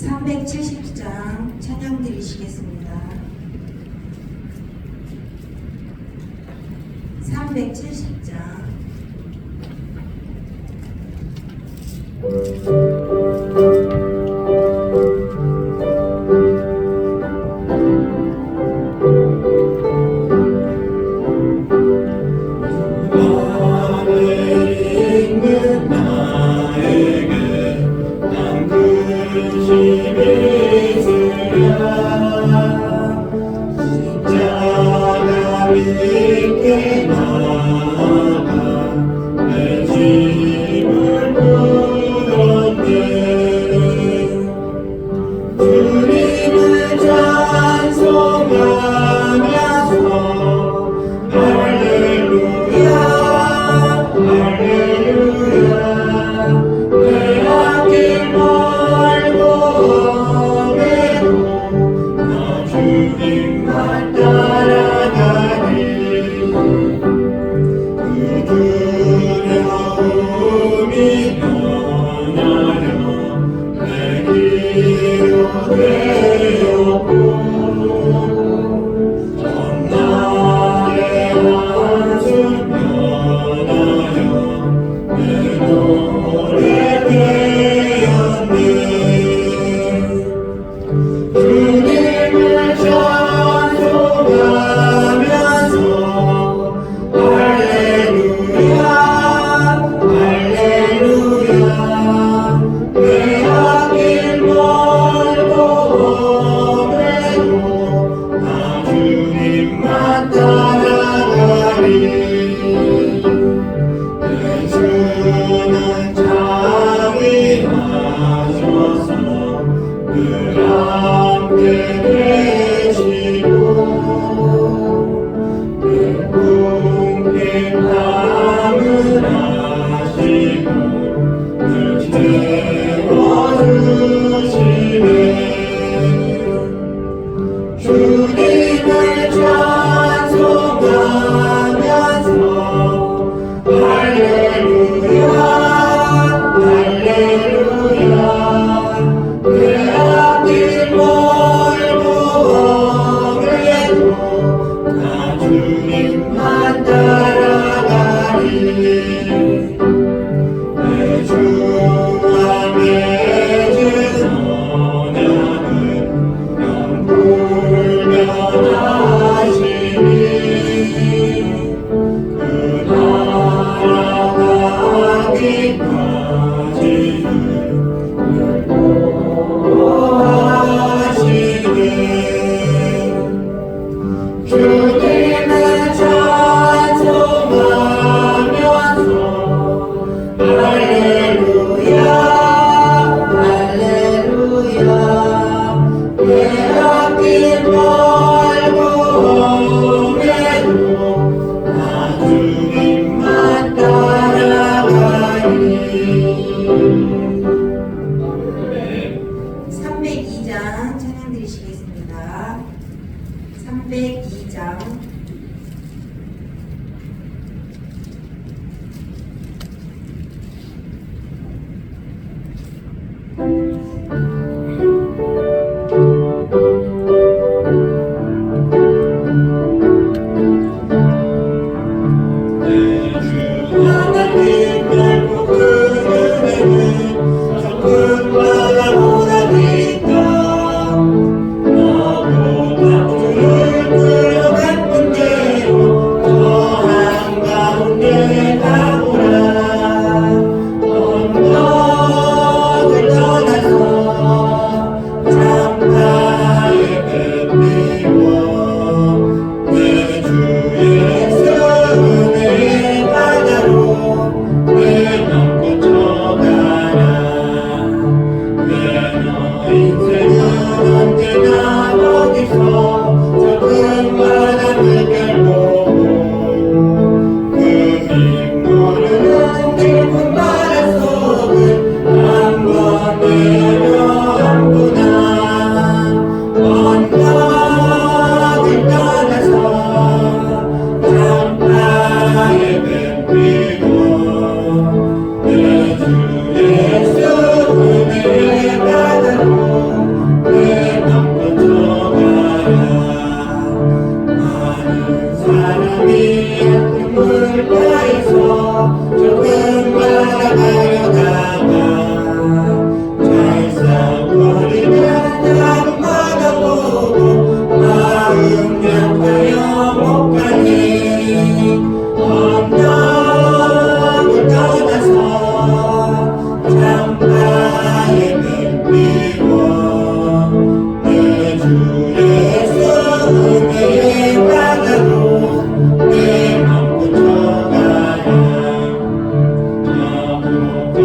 370장 찬양 드리시겠습니다. 370장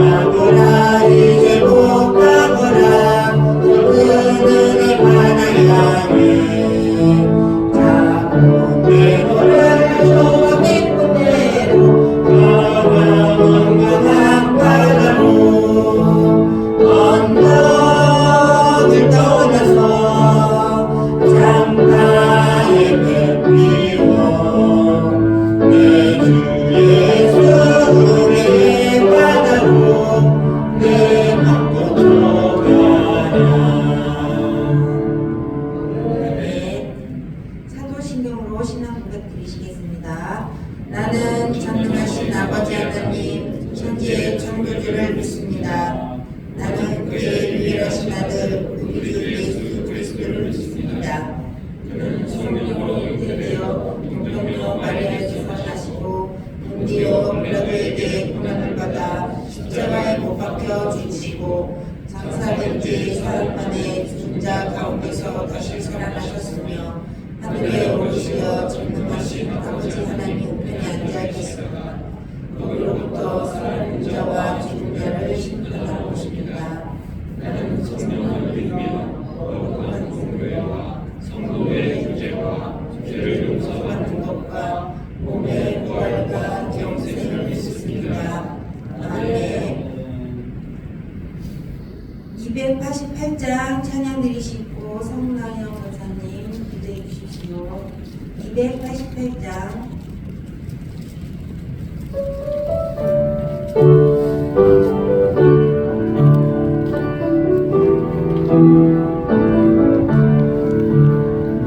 마누라 이제 못 가거라 그들이 환하야니 자꾸 내 노래를 좋은 기쁜 대로 가만 건강한 바다로 언덕을 떠나서 장가에게 피워 내 주 예수의 바다로 내 맘 걷어가라. 네, 사도신경으로 신앙 고백 드리시겠습니다. 나는 전능하신 아버지 하나님 천지의 창조주를 믿습니다. 나는 그의 유일하신 아들 우리 주 예수 그리스도를 믿습니다. 그는 성령으로 잉태되어 동정녀 마리아에게서 나시고 본디오 빌라도에게 고난을 받아 십자가에 못 박혀 죽으시고 장사된 지 사흘 만에 죽은 자 가운데서 다시 살아나셨으며 하늘에 오르시어 전능하신 아버지 하나님 우편에 앉아 계시다. 거기로부터 살아있는 자와 죽은 자를 심판하러 오십니다. 나는 성령을 믿으며 거룩한 공회와 성도의 교제와 죄를 용서받는 것과 몸의 부활과 영생을 믿습니다. 아멘. 288장 찬양 드리시고 성나영 권사님 기도해 주십시오. 288장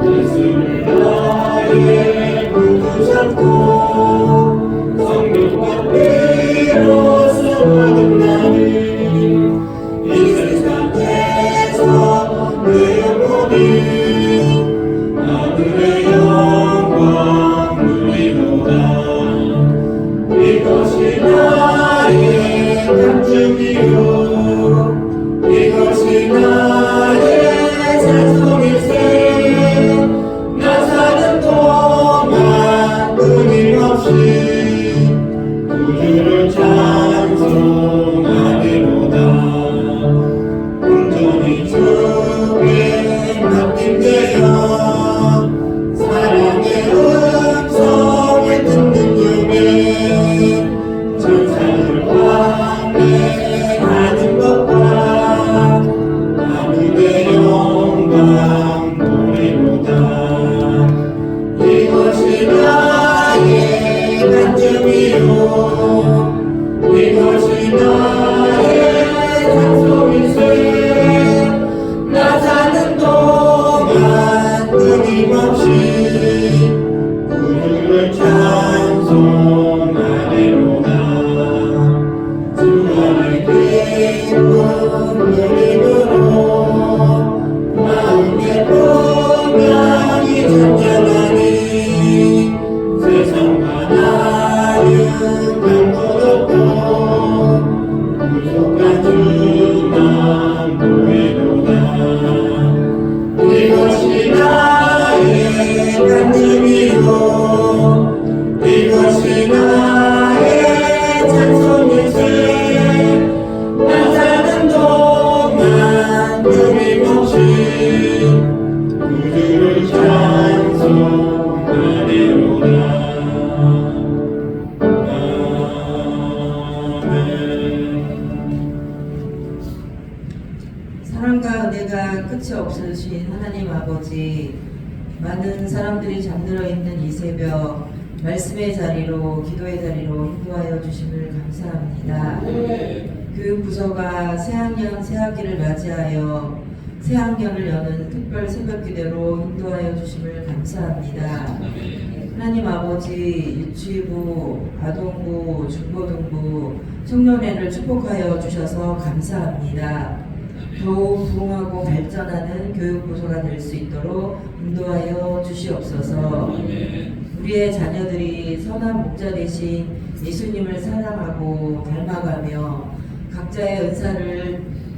예수를 나의 구주 삼고 성령과 피로써 거듭나니 이 세상에서 내 영혼이 하늘의 영광 누리도다. 이것이 나의 간증이요 이것이 나의 찬송일세. 나 사는 동안 끊임없이 구주를 찬송하리로다. 온전히 주께 맡긴대요 사랑의 음성을 듣는 중에 천사를 환대하는 것과 하늘의 영광 보리로다. 이것이 나의 간증이요 이것이 나의 찬송일세. 나 사는 동안 끊임없이 구주를 찬송하리로다. 주와의 기쁨 누리므로 마음의 풍랑이 잔잔하니 세상과 나는 강도 없고 부족한 주만 보이도다. 이것이 나의 간증이요 이것이 나의 찬송일세. 나 사는 동안 끊임없이 구주를 찬송하리로다. 아멘. 사랑과 은혜가 끝이 없으신 하나님 아버지, 많은 사람들이 잠들어 있는 이 새벽 말씀의 자리로 기도의 자리로 인도하여 주심을 감사합니다. 교육부서가 새학년 새학기를 맞이하여 새학년을 여는 특별 새벽기도로 인도하여 주심을 감사합니다. 하나님 아버지, 유치부, 아동부, 중고등부, 청년회를 축복하여 주셔서 감사합니다. 더욱 부흥하고 발전하는 교육부서가 될 수 있도록 인도하여 주시옵소서. 우리의 자녀들이 선한 목자 대신 예수님을 사랑하고 닮아가며 각자의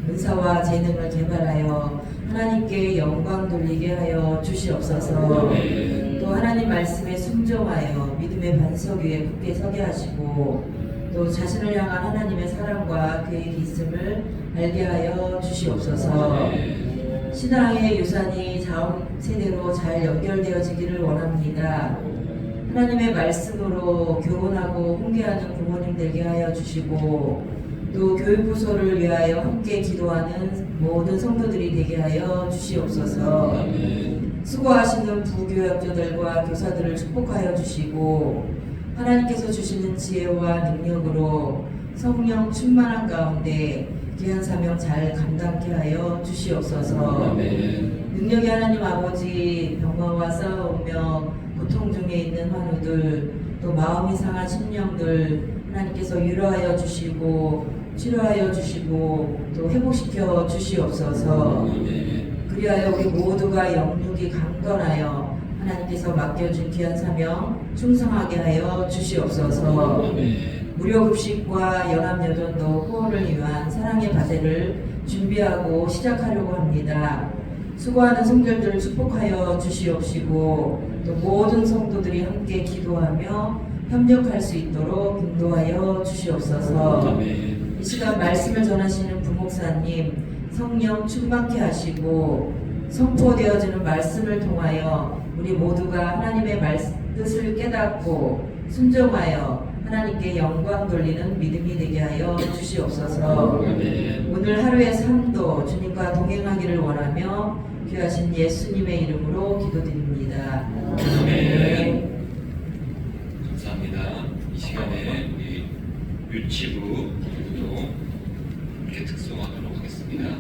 은사와 재능을 개발하여 하나님께 영광 돌리게 하여 주시옵소서. 또 하나님 말씀에 순종하여 믿음의 반석 위에 굳게 서게 하시고 또 자신을 향한 하나님의 사랑과 계획이 있음을 알게 하여 주시옵소서. 신앙의 유산이 다음 세대로 잘 연결되어지기를 원합니다. 하나님의 말씀으로 교훈하고 훈계하는 부모님 되게 하여 주시고 또 교육부서를 위하여 함께 기도하는 모든 성도들이 되게 하여 주시옵소서. 수고하시는 부교역자들과 교사들을 축복하여 주시고 하나님께서 주시는 지혜와 능력으로 성령 충만한 가운데 귀한 사명 잘 감당케 하여 주시옵소서. 능력의 하나님 아버지, 병마와 싸우며 고통 중에 있는 환우들, 또 마음이 상한 심령들 하나님께서 위로하여 주시고 치료하여 주시고 또 회복시켜 주시옵소서. 그리하여 우리 모두가 영육이 강건하여 하나님께서 맡겨준 귀한 사명 충성하게 하여 주시옵소서. 무료급식과 연합여전도 후원을 위한 사랑의 바대를 준비하고 시작하려고 합니다. 수고하는 성들들을 축복하여 주시옵시고 또 모든 성도들이 함께 기도하며 협력할 수 있도록 인도하여 주시옵소서. 이 시간 말씀을 전하시는 부목사님 성령 충만케 하시고 선포되어지는 말씀을 통하여 우리 모두가 하나님의 뜻을 깨닫고 순종하여 하나님께 영광 돌리는 믿음이 되게 하여 주시옵소서. 오늘 하루의 삶도 주님과 동행하기를 원하며 귀하신 예수님의 이름으로 기도드립니다. 아멘. 감사합니다. 이 시간에 우리 유치부 기도도 함께 특송하도록 하겠습니다.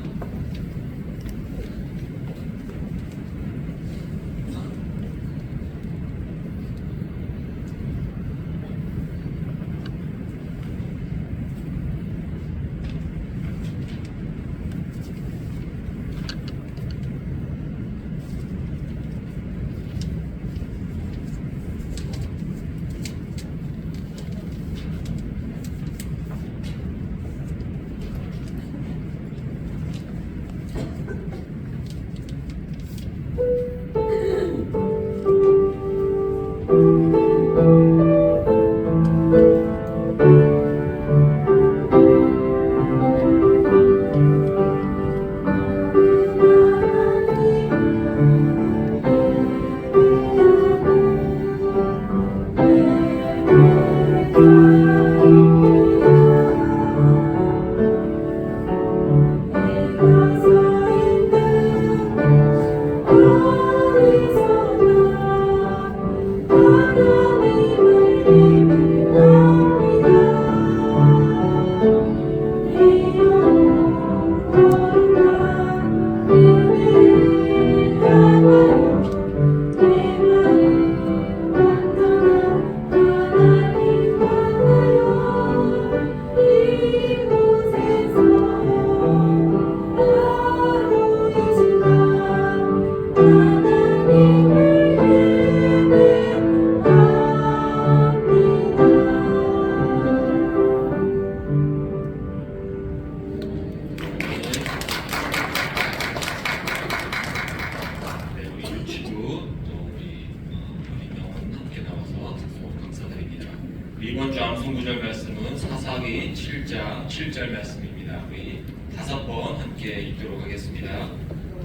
이번 주 암송구절 말씀은 사사기 7장 7절 말씀입니다. 우리 5번 함께 읽도록 하겠습니다.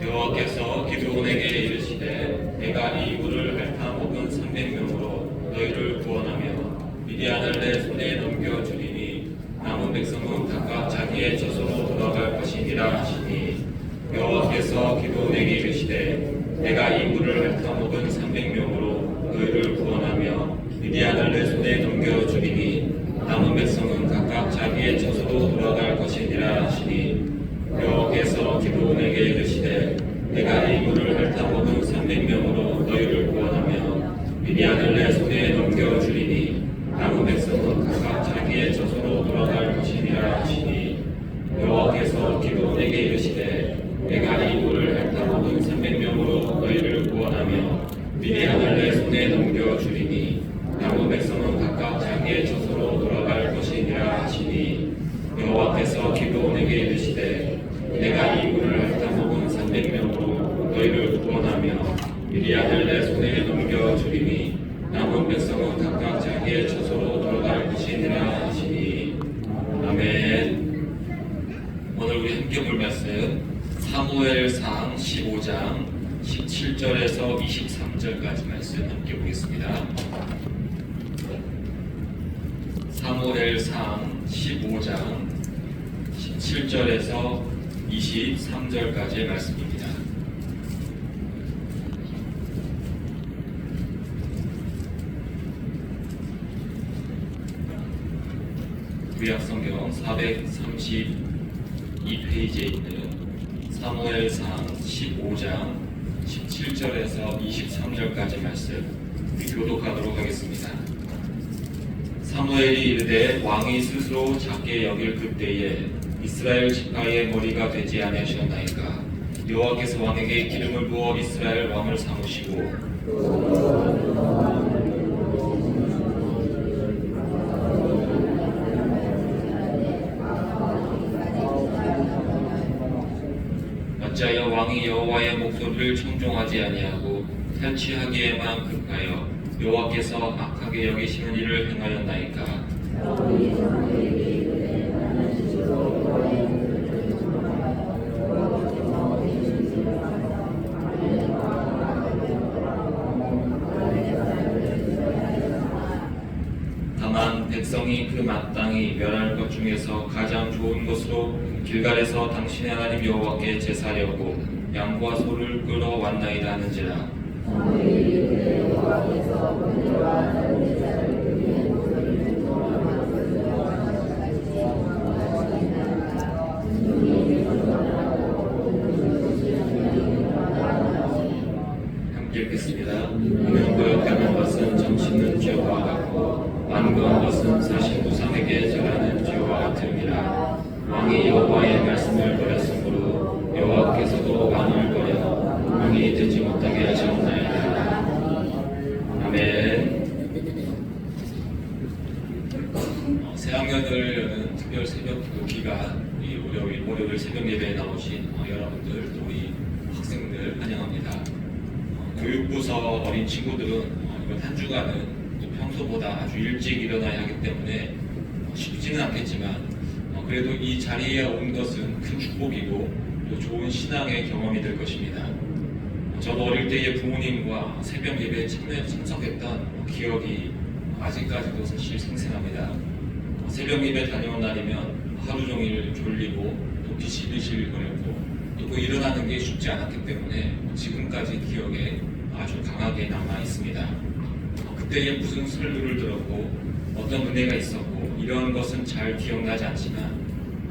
여호와께서 기드온에게 이르시되 내가 이 물을 핥아먹은 300명으로 너희를 구원하며 미디안을 내 손에 넘겨주리니 남은 백성은 각각 자기의 젖으로 돌아갈 것이니라 하시니 여호와께서 기드온에게 이르시되 내가 이 물을 핥아먹은 300명으로 너희를 구원하며 미디안을 내 손에 넘겨주리니 남은 백성은 각각 자기의 젖으로 돌아갈 것이니라 하시니 여호와께서 기드온에게 이르시되 내가 이 물을 핥아먹은 300명으로 너희를 구원하며 미디안을 내 손에 넘겨주리니 남은 백성은 각각 자기의 젖으로 돌아갈 것이니라 하시니 여호와께서 기드온에게 이르시되 내가 이 물을 핥아먹은 300명으로 너희를 구원하며 미디안을 내 손에 넘겨주리니 남은 백성은 각각 자기의 젖으로 돌아갈 것이니라 하시니 여호와께서 기드온에게 이르시되 내가 이 물을 핥아먹은 300명으로 너희를 구원하며 미디안을 내 손에 넘겨주리니 남은 백성은 각각 자기의 젖으로 돌아갈 것이니라 하시니 우리 함께 볼 말씀 사무엘상 15장 17절에서 23절까지 말씀 함께 보겠습니다. 사무엘상 15장 17절에서 23절까지의 말씀입니다. 구약성경 432페이지에 있는 사무엘상 15장 17절에서 23절까지 말씀 교독하도록 하겠습니다. 사무엘이 이르되 왕이 스스로 작게 여길 그때에 이스라엘 지파의 머리가 되지 아니하셨나이까. 여호와께서 왕에게 기름을 부어 이스라엘 왕을 삼으시고 어찌하여 왕이 여호와의 목소리를 청종하지 아니하고 탈취하기에만 급하여 여호와께서 악하게 여기시는 일을 행하였나이까. 다만 백성이 그 마땅히 멸할 것 중에서 가장 좋은 것으로 길갈에서 당신의 하나님 여호와께 제사하려고 양과 소를 끌어왔나이다 하는지라. 함께 읽겠습니다. 이는 거역하는 것은 점치는 죄와 같고 완고한 것은 사신 우상에게 절하는 죄와 같음이라. 왕이 여호와의 말씀을 버렸으므로 여호와께서도 왕을 버려 왕이 되지 못하게 하셨나이다. 아멘. 새학년을 여는 특별 새벽 기도기가 이 월요일 새벽 예배에 나오신 여러분들 또 우리 학생들 환영합니다. 교육부서 어린 친구들은 이번 한 주간은 평소보다 아주 일찍 일어나야 하기 때문에 쉽지는 않겠지만 그래도 이 자리에 온 것은 큰 축복이고 또 좋은 신앙의 경험이 될 것입니다. 저도 어릴 때의 부모님과 새벽 예배에 참석했던 기억이 아직까지도 사실 생생합니다. 새벽 예배 다녀온 날이면 하루 종일 졸리고 또 비실비실거렸고 또 일어나는 게 쉽지 않았기 때문에 지금까지 기억에 아주 강하게 남아 있습니다. 그때에 무슨 설교를 들었고 어떤 은혜가 있었고 이런 것은 잘 기억나지 않지만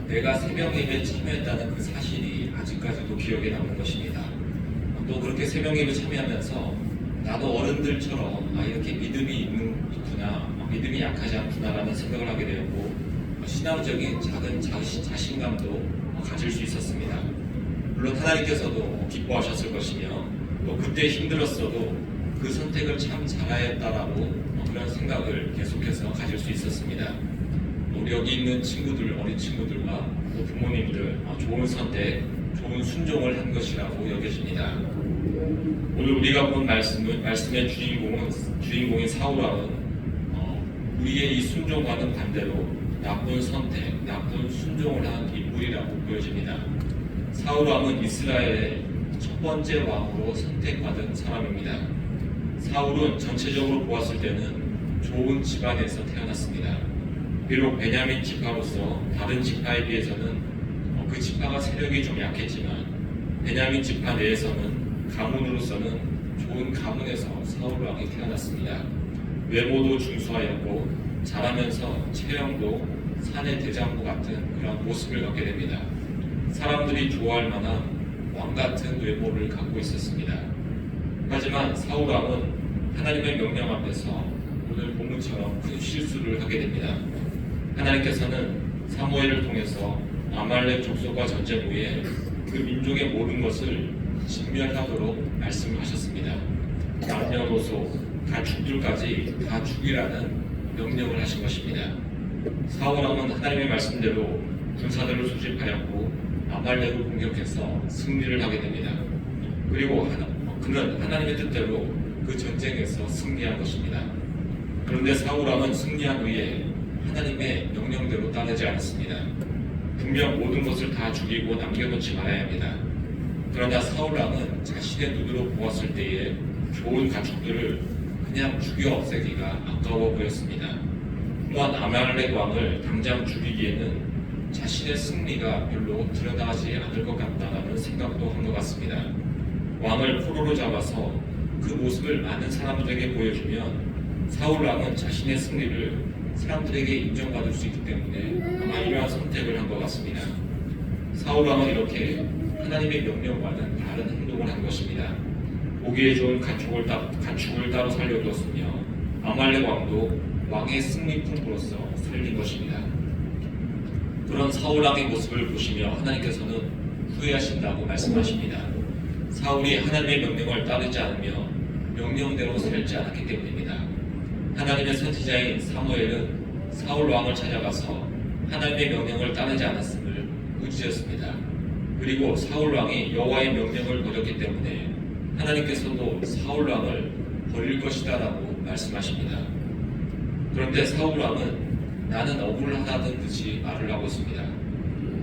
내가 새벽 예배에 참여했다는 그 사실이 아직까지도 기억에 남는 것입니다. 또 그렇게 새벽 예배 참여하면서 나도 어른들처럼 이렇게 믿음이 있구나, 믿음이 약하지 않구나라는 생각을 하게 되었고 신앙적인 작은 자신감도 가질 수 있었습니다. 물론 하나님께서도 기뻐하셨을 것이며 또 그때 힘들었어도 그 선택을 참 잘하였다라고 그런 생각을 계속해서 가질 수 있었습니다. 우리 여기 있는 친구들, 어린 친구들과 또 부모님들 좋은 선택, 좋은 순종을 한 것이라고 여겨집니다. 오늘 우리가 본 말씀의 주인공인 사울왕은 우리의 이 순종과는 반대로 나쁜 선택, 나쁜 순종을 한 인물이라고 보여집니다. 사울왕은 이스라엘의 첫 번째 왕으로 선택받은 사람입니다. 사울은 전체적으로 보았을 때는 좋은 집안에서 태어났습니다. 비록 베냐민 지파로서 다른 지파에 비해서는 그 지파가 세력이 좀 약했지만 베냐민 지파 내에서는 가문으로서는 좋은 가문에서 사울 왕이 태어났습니다. 외모도 준수하였고 자라면서 체형도 산의 대장부 같은 그런 모습을 갖게 됩니다. 사람들이 좋아할 만한 왕 같은 외모를 갖고 있었습니다. 하지만 사울 왕은 하나님의 명령 앞에서 오늘 본문처럼 큰 실수를 하게 됩니다. 하나님께서는 사무엘을 통해서 아말렉 족속과 전쟁 후에 그 민족의 모든 것을 진멸하도록 말씀하셨습니다. 남녀노소 가축들까지 다 죽이라는 명령을 하신 것입니다. 사울 왕은 하나님의 말씀대로 군사들을 소집하였고 아말렉을 공격해서 승리를 하게 됩니다. 그리고 그는 하나님의 뜻대로 그 전쟁에서 승리한 것입니다. 그런데 사울 왕은 승리한 후에 하나님의 명령대로 따르지 않았습니다. 분명 모든 것을 다 죽이고 남겨놓지 말아야 합니다. 그러나 사울 왕은 자신의 눈으로 보았을 때에 좋은 가축들을 그냥 죽여 없애기가 아까워 보였습니다. 또한 아말렉 왕을 당장 죽이기에는 자신의 승리가 별로 드러나지 않을 것 같다는 생각도 한 것 같습니다. 왕을 포로로 잡아서 그 모습을 많은 사람들에게 보여주면 사울 왕은 자신의 승리를 사람들에게 인정받을 수 있기 때문에 아마 이러한 선택을 한 것 같습니다. 사울 왕은 이렇게 하나님의 명령과는 다른 행동을 한 것입니다. 보기에 좋은 가축을 따로 살려두었으며 아말렉 왕도 왕의 승리품으로서 살린 것입니다. 그런 사울 왕의 모습을 보시며 하나님께서는 후회하신다고 말씀하십니다. 사울이 하나님의 명령을 따르지 않으며 명령대로 살지 않았기 때문입니다. 하나님의 선지자인 사무엘은 사울 왕을 찾아가서 하나님의 명령을 따르지 않았음을 꾸짖었습니다. 그리고 사울 왕이 여호와의 명령을 버렸기 때문에 하나님께서도 사울 왕을 버릴 것이다라고 말씀하십니다. 그런데 사울 왕은 나는 억울하다는 듯이 말을 하고 있습니다.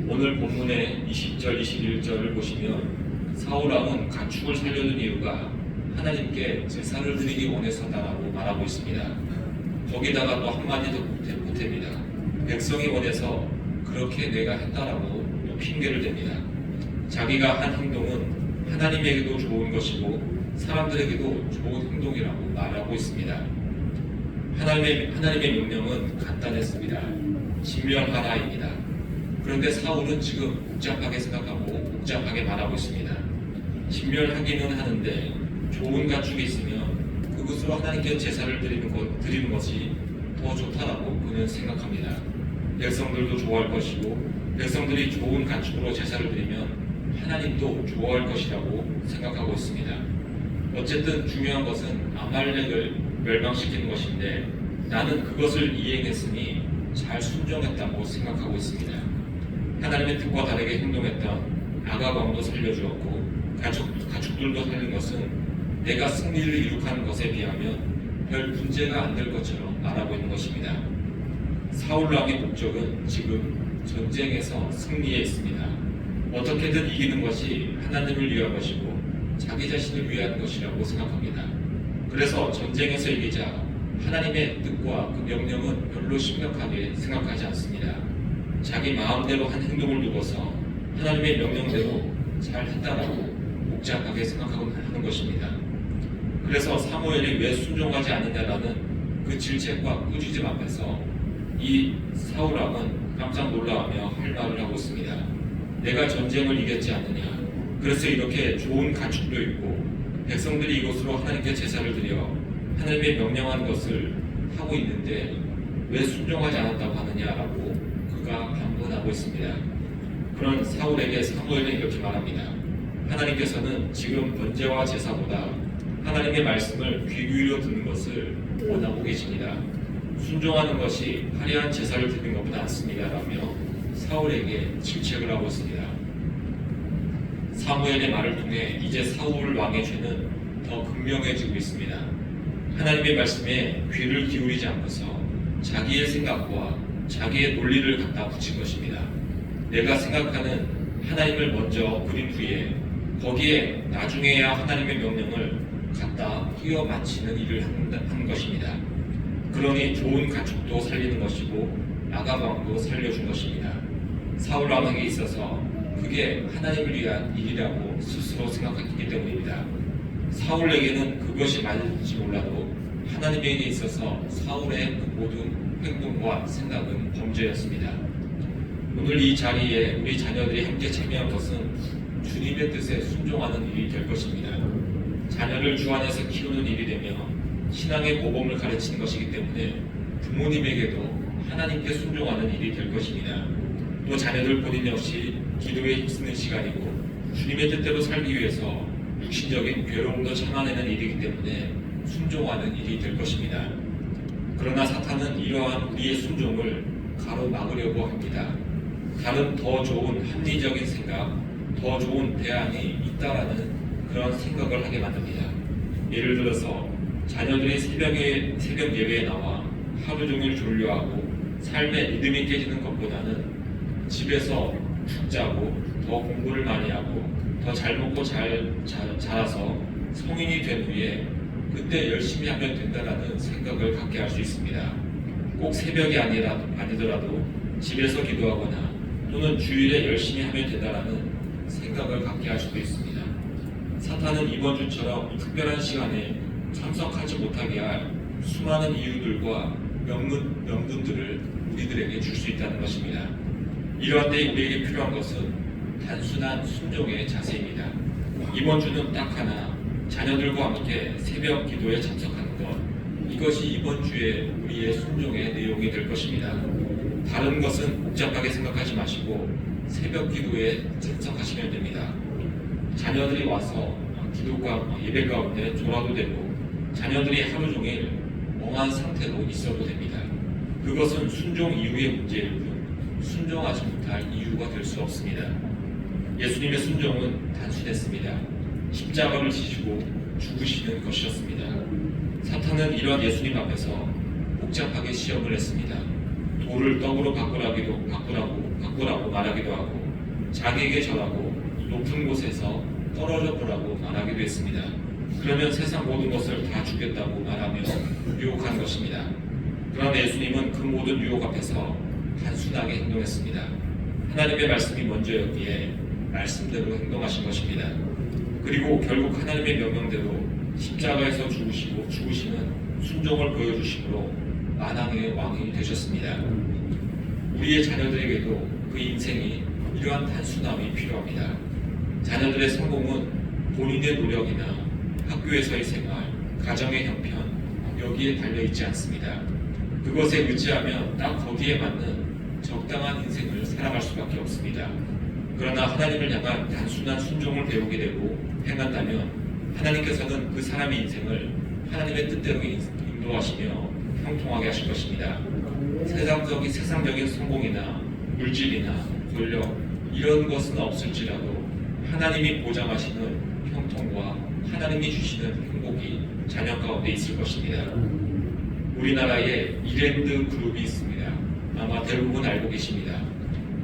오늘 본문의 20절, 21절을 보시면 사울 왕은 가축을 살려둔 이유가 하나님께 제사를 드리기 원해서다라고 말하고 있습니다. 거기다가 또 한마디 더 보탭니다. 백성이 원해서 그렇게 내가 했다라고 또 핑계를 댑니다. 자기가 한 행동은 하나님에게도 좋은 것이고 사람들에게도 좋은 행동이라고 말하고 있습니다. 하나님의 명령은 간단했습니다. 진멸하라입니다. 그런데 사울은 지금 복잡하게 생각하고 복잡하게 말하고 있습니다. 진멸하기는 하는데 좋은 가축이 있으면 그것으로 하나님께 제사를 드리는 것이 더 좋다라고 그는 생각합니다. 백성들도 좋아할 것이고 백성들이 좋은 가축으로 제사를 드리면 하나님도 좋아할 것이라고 생각하고 있습니다. 어쨌든 중요한 것은 아말렉을 멸망시키는 것인데 나는 그것을 이행했으니 잘 순종했다고 생각하고 있습니다. 하나님의 뜻과 다르게 행동했던 아각 왕도 살려주었고 가축들도 살린 것은 내가 승리를 이룩하는 것에 비하면 별 문제가 안 될 것처럼 말하고 있는 것입니다. 사울 왕의 목적은 지금 전쟁에서 승리에 있습니다. 어떻게든 이기는 것이 하나님을 위한 것이고 자기 자신을 위한 것이라고 생각합니다. 그래서 전쟁에서 이기자 하나님의 뜻과 그 명령은 별로 심각하게 생각하지 않습니다. 자기 마음대로 한 행동을 두고서 하나님의 명령대로 잘 했다라고 복잡하게 생각하고 하는 것입니다. 그래서 사무엘이 왜 순종하지 않느냐라는 그 질책과 꾸짖음 앞에서 이 사울 왕은 깜짝 놀라하며 할 말을 하고 있습니다. 내가 전쟁을 이겼지 않느냐. 그래서 이렇게 좋은 가축도 있고 백성들이 이곳으로 하나님께 제사를 드려 하나님의 명령한 것을 하고 있는데 왜 순종하지 않았다고 하느냐라고 그가 반문하고 있습니다. 그런 사울에게 사무엘은 이렇게 말합니다. 하나님께서는 지금 번제와 제사보다 하나님의 말씀을 귀 기울여 듣는 것을 원하고 계십니다. 순종하는 것이 화려한 제사를 드리는 것보다 낫습니다. 라며 사울에게 질책을 하고 있습니다. 사무엘의 말을 통해 이제 사울 왕의 죄는 더 극명해지고 있습니다. 하나님의 말씀에 귀를 기울이지 않고서 자기의 생각과 자기의 논리를 갖다 붙인 것입니다. 내가 생각하는 하나님을 먼저 그린 후에 거기에 나중에야 하나님의 명령을 갖다 후여 마치는 일을 하는 것입니다. 그러니 좋은 가축도 살리는 것이고 아가방도 살려준 것입니다. 사울 왕에게 있어서 그게 하나님을 위한 일이라고 스스로 생각했기 때문입니다. 사울에게는 그것이 맞을지 몰라도 하나님에게 있어서 사울의 그 모든 행동과 생각은 범죄였습니다. 오늘 이 자리에 우리 자녀들이 함께 참여한 것은 주님의 뜻에 순종하는 일이 될 것입니다. 자녀를 주 안에서 키우는 일이 되며 신앙의 모범을 가르치는 것이기 때문에 부모님에게도 하나님께 순종하는 일이 될 것입니다. 또 자녀들 본인 역시 기도에 힘쓰는 시간이고 주님의 뜻대로 살기 위해서 육신적인 괴로움도 참아내는 일이기 때문에 순종하는 일이 될 것입니다. 그러나 사탄은 이러한 우리의 순종을 가로막으려고 합니다. 다른 더 좋은 합리적인 생각, 더 좋은 대안이 있다라는 그런 생각을 하게 만듭니다. 예를 들어서 자녀들이 새벽 예배에 나와 하루 종일 졸려하고 삶의 리듬이 깨지는 것보다는 집에서 푹 자고 더 공부를 많이 하고 더 잘 먹고 자라서 성인이 된 후에 그때 열심히 하면 된다라는 생각을 갖게 할 수 있습니다. 꼭 새벽이 아니더라도 집에서 기도하거나 또는 주일에 열심히 하면 된다라는 생각을 갖게 할 수도 있습니다. 사탄은 이번 주처럼 이 특별한 시간에 참석하지 못하게 할 수많은 이유들과 명분들을 우리들에게 줄 수 있다는 것입니다. 이러한 때에 우리에게 필요한 것은 단순한 순종의 자세입니다. 이번 주는 딱 하나, 자녀들과 함께 새벽 기도에 참석하는 것, 이것이 이번 주에 우리의 순종의 내용이 될 것입니다. 다른 것은 복잡하게 생각하지 마시고 새벽 기도에 참석하시면 됩니다. 자녀들이 와서 예배 가운데 졸아도 되고 자녀들이 하루 종일 멍한 상태로 있어도 됩니다. 그것은 순종 이후의 문제일 뿐 순종하지 못할 이유가 될 수 없습니다. 예수님의 순종은 단순했습니다. 십자가를 지시고 죽으시는 것이었습니다. 사탄은 이러한 예수님 앞에서 복잡하게 시험을 했습니다. 돌을 떡으로 바꾸라고 말하기도 하고 자기에게 절하고 높은 곳에서 떨어져 보라고 말하기도 했습니다. 그러면 세상 모든 것을 다 주겠다고 말하며 유혹한 것입니다. 그러나 예수님은 그 모든 유혹 앞에서 단순하게 행동했습니다. 하나님의 말씀이 먼저였기에 말씀대로 행동하신 것입니다. 그리고 결국 하나님의 명령대로 십자가에서 죽으시는 순종을 보여주심으로 만왕의 왕이 되셨습니다. 우리의 자녀들에게도 그 인생이 이러한 단순함이 필요합니다. 자녀들의 성공은 본인의 노력이나 학교에서의 생활, 가정의 형편, 여기에 달려있지 않습니다. 그것에 의지하면 딱 거기에 맞는 적당한 인생을 살아갈 수밖에 없습니다. 그러나 하나님을 향한 단순한 순종을 배우게 되고 행한다면 하나님께서는 그 사람의 인생을 하나님의 뜻대로 인도하시며 형통하게 하실 것입니다. 세상적인 성공이나 물질이나 권력 이런 것은 없을지라도 하나님이 보장하시는 형통과 하나님이 주시는 행복이 자녀 가운데 있을 것입니다. 우리나라에 이랜드 그룹이 있습니다. 아마 대부분 알고 계십니다.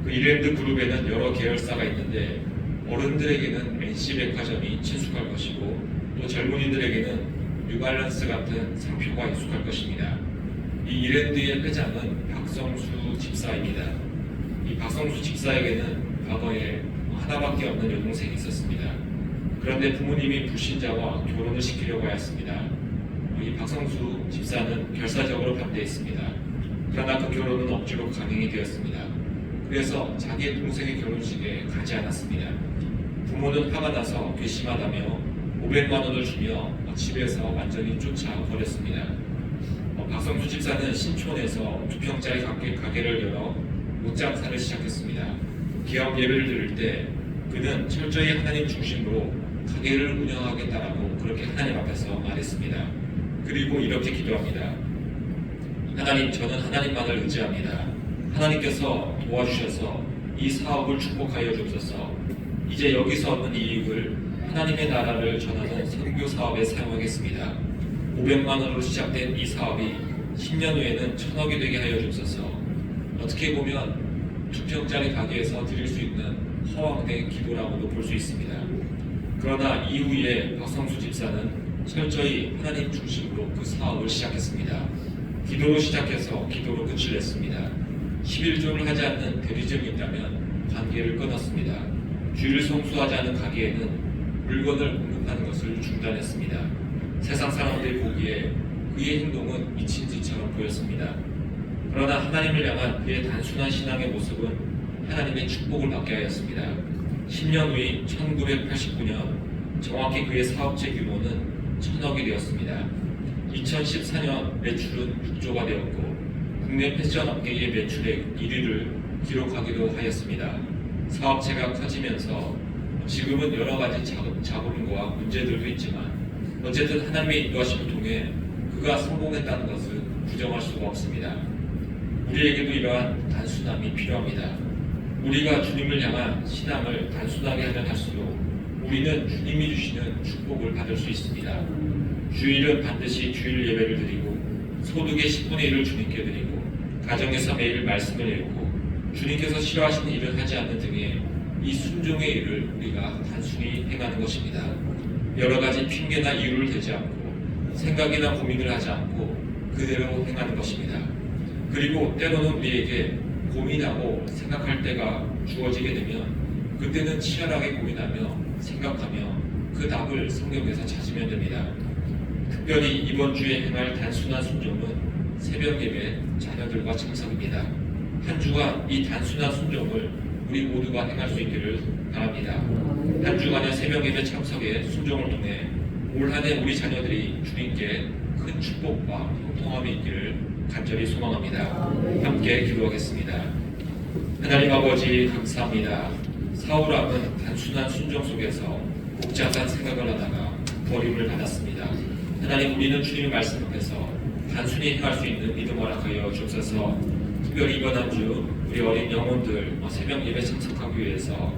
그 이랜드 그룹에는 여러 계열사가 있는데 어른들에게는 NC백화점이 친숙할 것이고 또 젊은이들에게는 뉴발란스 같은 상표가 익숙할 것입니다. 이 이랜드의 회장은 박성수 집사입니다. 이 박성수 집사에게는 과거에 하나밖에 없는 여동생이 있었습니다. 그런데 부모님이 불신자와 결혼을 시키려고 하였습니다. 이 박성수 집사는 결사적으로 반대했습니다. 그러나 그 결혼은 억지로 강행이 되었습니다. 그래서 자기의 동생의 결혼식에 가지 않았습니다. 부모는 화가 나서 괘씸하다며 500만 원을 주며 집에서 완전히 쫓아버렸습니다. 박성수 집사는 신촌에서 2평짜리 가게를 열어 옷장사를 시작했습니다. 기업 예배를 드릴 때 그는 철저히 하나님 중심으로 가게를 운영하겠다라고 그렇게 하나님 앞에서 말했습니다. 그리고 이렇게 기도합니다. 하나님, 저는 하나님만을 의지합니다. 하나님께서 도와주셔서 이 사업을 축복하여 주옵소서. 이제 여기서 얻는 이익을 하나님의 나라를 전하는 선교 사업에 사용하겠습니다. 500만 원으로 시작된 이 사업이 10년 후에는 1000억이 되게 하여 주옵소서. 어떻게 보면 2평짜리 가게에서 드릴 수 있는 허황된 기도라고도 볼 수 있습니다. 그러나 이후에 박성수 집사는 철저히 하나님 중심으로 그 사업을 시작했습니다. 기도로 시작해서 기도로 끝을 냈습니다. 11조를 하지 않는 대리점이 있다면 관계를 끊었습니다. 주일을 성수하지 않은 가게에는 물건을 공급하는 것을 중단했습니다. 세상 사람들이 보기에 그의 행동은 미친 짓처럼 보였습니다. 그러나 하나님을 향한 그의 단순한 신앙의 모습은 하나님의 축복을 받게 하였습니다. 10년 후인 1989년 정확히 그의 사업체 규모는 1000억이 되었습니다. 2014년 매출은 6조가 되었고 국내 패션 업계의 매출의 1위를 기록하기도 하였습니다. 사업체가 커지면서 지금은 여러 가지 잡음과 문제들도 있지만 어쨌든 하나님의 인도하심을 통해 그가 성공했다는 것을 부정할 수가 없습니다. 우리에게도 이러한 단순함이 필요합니다. 우리가 주님을 향한 신앙을 단순하게 하면 할수록 우리는 주님이 주시는 축복을 받을 수 있습니다. 주일은 반드시 주일 예배를 드리고 소득의 10분의 1을 주님께 드리고 가정에서 매일 말씀을 읽고 주님께서 싫어하시는 일을 하지 않는 등의 이 순종의 일을 우리가 단순히 행하는 것입니다. 여러 가지 핑계나 이유를 대지 않고 생각이나 고민을 하지 않고 그대로 행하는 것입니다. 그리고 때로는 우리에게 고민하고 생각할 때가 주어지게 되면 그때는 치열하게 고민하며 생각하며 그 답을 성경에서 찾으면 됩니다. 특별히 이번 주에 행할 단순한 순종은 새벽 예배 자녀들과 참석입니다. 한 주간 이 단순한 순종을 우리 모두가 행할 수 있기를 바랍니다. 한 주간의 새벽 예배 참석의 순종을 통해 올 한 해 우리 자녀들이 주님께 큰 축복과 형통함이 있기를 간절히 소망합니다. 함께 기도하겠습니다. 하나님 아버지 감사합니다. 사울왕은 단순한 순종 속에서 복잡한 생각을 하다가 버림을 받았습니다. 하나님, 우리는 주님의 말씀 앞에서 단순히 행할 수 있는 믿음 허락하여 주옵소서. 특별히 이번 한 주 우리 어린 영혼들 새벽 예배 참석하기 위해서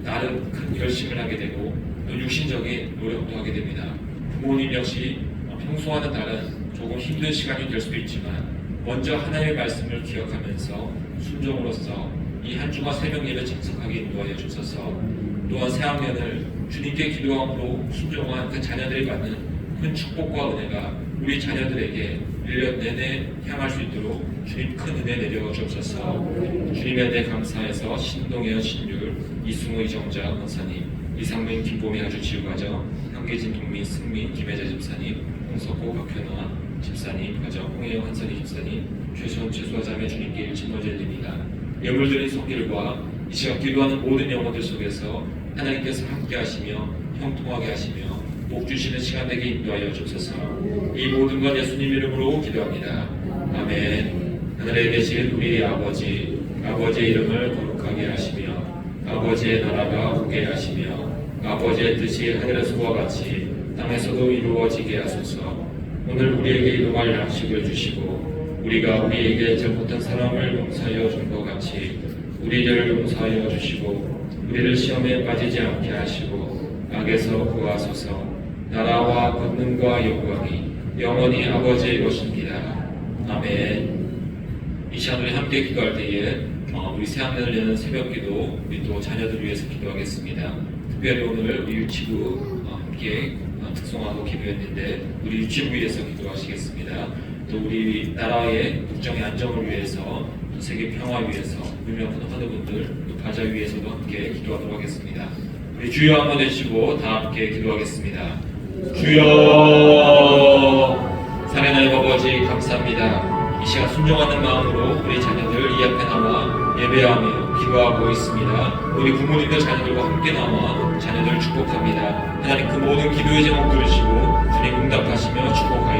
나름 큰 결심을 하게 되고 또 육신적인 노력도 하게 됩니다. 부모님 역시 평소와는 다른 조금 힘든 시간이 될 수도 있지만 먼저 하나님의 말씀을 기억하면서 순종으로서 이 한 주간 새벽 예배 참석하게 인도하여 주옵소서. 또한 새학년을 주님께 기도함으로 순종한 그 자녀들이 받는 큰 축복과 은혜가 우리 자녀들에게 1년 내내 향할 수 있도록 주님 큰 은혜 내려 주옵소서. 주님의 은혜 감사해서 신동현, 신율, 이승우, 이정자 권사님, 이상민, 김보미 아주 지우가정, 한계진, 동민, 승민, 김혜자 집사님, 홍석호, 박현화 집사님, 가정, 홍혜영, 한선희 집사님, 최수원, 최수화자매 주님께 일침 먼저드립니다. 예물드린 손길과 이 시각 기도하는 모든 영혼들 속에서 하나님께서 함께 하시며 형통하게 하시며 복 주시는 시간 되게 인도하여 주옵소서. 이 모든 것 예수님 이름으로 기도합니다. 아멘. 하늘에 계신 우리 아버지, 아버지의 이름을 거룩하게 하시며 아버지의 나라가 오게 하시며 아버지의 뜻이 하늘에서와 같이 땅에서도 이루어지게 하소서. 오늘 우리에게 일용할 양식을 주시고 우리가 우리에게 잘못한 사람을 용서하여 준 것 같이 우리를 용서하여 주시고 우리를 시험에 빠지지 않게 하시고 악에서 구하소서. 나라와 권능과 영광이 영원히 아버지의 것입니다. 아멘. 이 시간 우리 함께 기도할 때에 우리 새학년을 여는 새벽기도 우리 또 자녀들을 위해서 기도하겠습니다. 특별히 오늘 우리 유치부 함께 특송하고 기도했는데 우리 유치부 위해서 기도하시겠습니다. 또 우리 나라의 국정의 안정을 위해서 또 세계 평화 위해서 유명한 환우분들 또 바자 위해서도 함께 기도하도록 하겠습니다. 우리 주여 한번 해주시고 다 함께 기도하겠습니다. 주여, 살아나의 아버지 감사합니다. 이 시간 순종하는 마음으로 우리 자녀들 이 앞에 나와 예배하며 기도하고 있습니다. 우리 부모님들 자녀들과 함께 나와 자녀들 축복합니다. 하나님 그 모든 기도의 제목 들으시고 주님 응답하시며 축복하시옵소서.